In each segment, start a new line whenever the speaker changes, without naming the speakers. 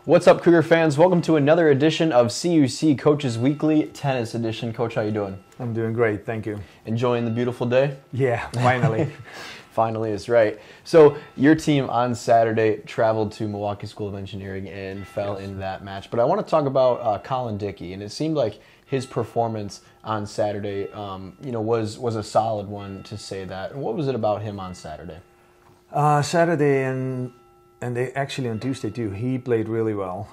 What's up, Cougar fans? Welcome to another edition of CUC Coaches Weekly Tennis Edition. Coach, how you doing?
I'm doing great, thank you.
Enjoying the beautiful day?
Yeah, finally.
Finally is right. So your team on Saturday traveled to Milwaukee School of Engineering and fell in that match. But I want to talk about Colin Dickey, and it seemed like his performance on Saturday, was a solid one, to say that. And what was it about him on Saturday?
Saturday and they actually on Tuesday too, he played really well.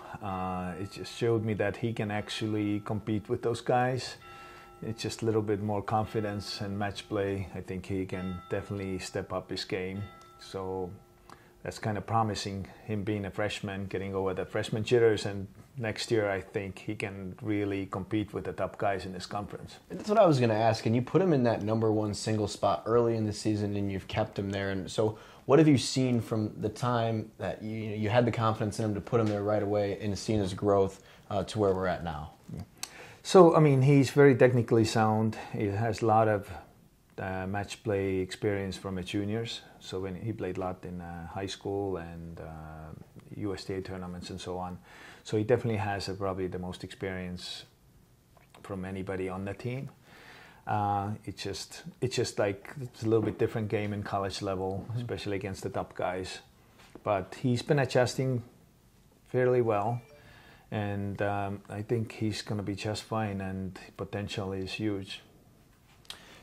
It just showed me that he can actually compete with those guys. It's just a little bit more confidence and match play. I think he can definitely step up his game. So that's kind of promising, him being a freshman, getting over the freshman jitters, and next year I think he can really compete with the top guys in this conference.
That's what I was going to ask. And you put him in that number one single spot early in the season, and you've kept him there. And so what have you seen from the time that you had the confidence in him to put him there right away and seen his growth to where we're at now?
So, I mean, he's very technically sound. He has a lot of match play experience from his juniors. So when he played a lot in high school and USTA tournaments and so on. So he definitely has probably the most experience from anybody on the team. It's just like it's a little bit different game in college level, especially against the top guys. But he's been adjusting fairly well. And I think he's going to be just fine, and potential is huge.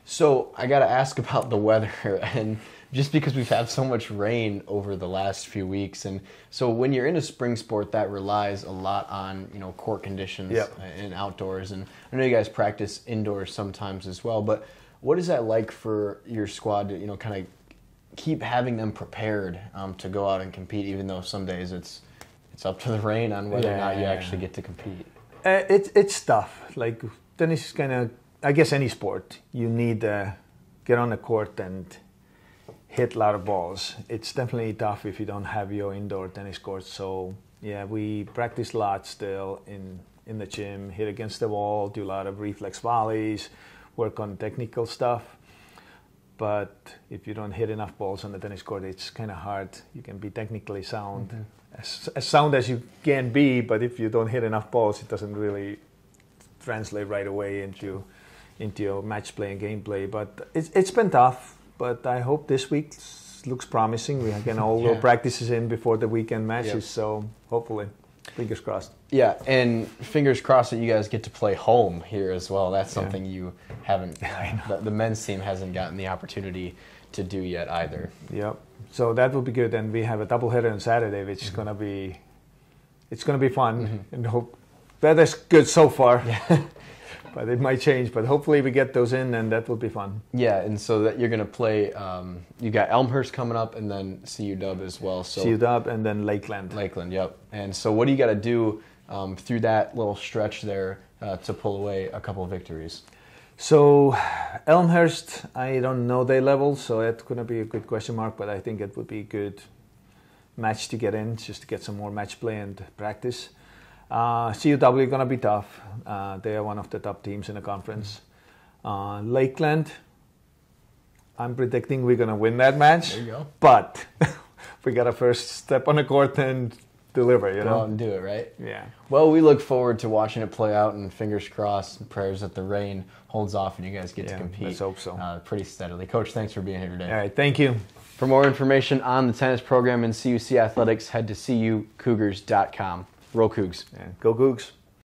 So I got to ask about the weather, and just because we've had so much rain over the last few weeks, and so when you're in a spring sport, that relies a lot on court conditions and outdoors. And I know you guys practice indoors sometimes as well, but what is that like for your squad to kind of keep having them prepared to go out and compete, even though some days it's up to the rain on whether or not you actually get to compete?
It's tough. Like tennis is kind of, I guess any sport, you need to get on the court and hit a lot of balls. It's definitely tough if you don't have your indoor tennis court. So yeah, we practice a lot still in the gym, hit against the wall, do a lot of reflex volleys, work on technical stuff. But if you don't hit enough balls on the tennis court, it's kind of hard. You can be technically sound. Mm-hmm. As sound as you can be, but if you don't hit enough balls, it doesn't really translate right away into your match play and gameplay. But it's been tough, but I hope this week looks promising. We can all practices in before the weekend matches, so hopefully, fingers crossed. Yeah,
and fingers crossed that you guys get to play home here as well. That's something you haven't, the men's team hasn't gotten the opportunity to do yet either.
Yep. So that will be good, and we have a doubleheader on Saturday, which is gonna be fun, and hope that is good so far. But it might change. But hopefully we get those in, and that will be fun.
Yeah, and so that you're gonna play. You got Elmhurst coming up, and then CU Dub as well. So
CU Dub, and then Lakeland.
Lakeland, yep. And so what do you got to do through that little stretch there to pull away a couple of victories?
So Elmhurst, I don't know their level, so that's going to be a good question mark, but I think it would be a good match to get in, just to get some more match play and practice. CUW going to be tough. They are one of the top teams in the conference. Lakeland, I'm predicting we're going to win that match.
There you go.
But we got to first step on the court and deliver,
Go out and do it, right?
Yeah.
Well, we look forward to watching it play out, and fingers crossed and prayers that the rain holds off and you guys get to compete.
Let's hope so.
Pretty steadily. Coach, thanks for being here today.
All right, thank you.
For more information on the tennis program in CUC Athletics, head to cucougars.com. Roll Cougs.
Yeah, go Cougs.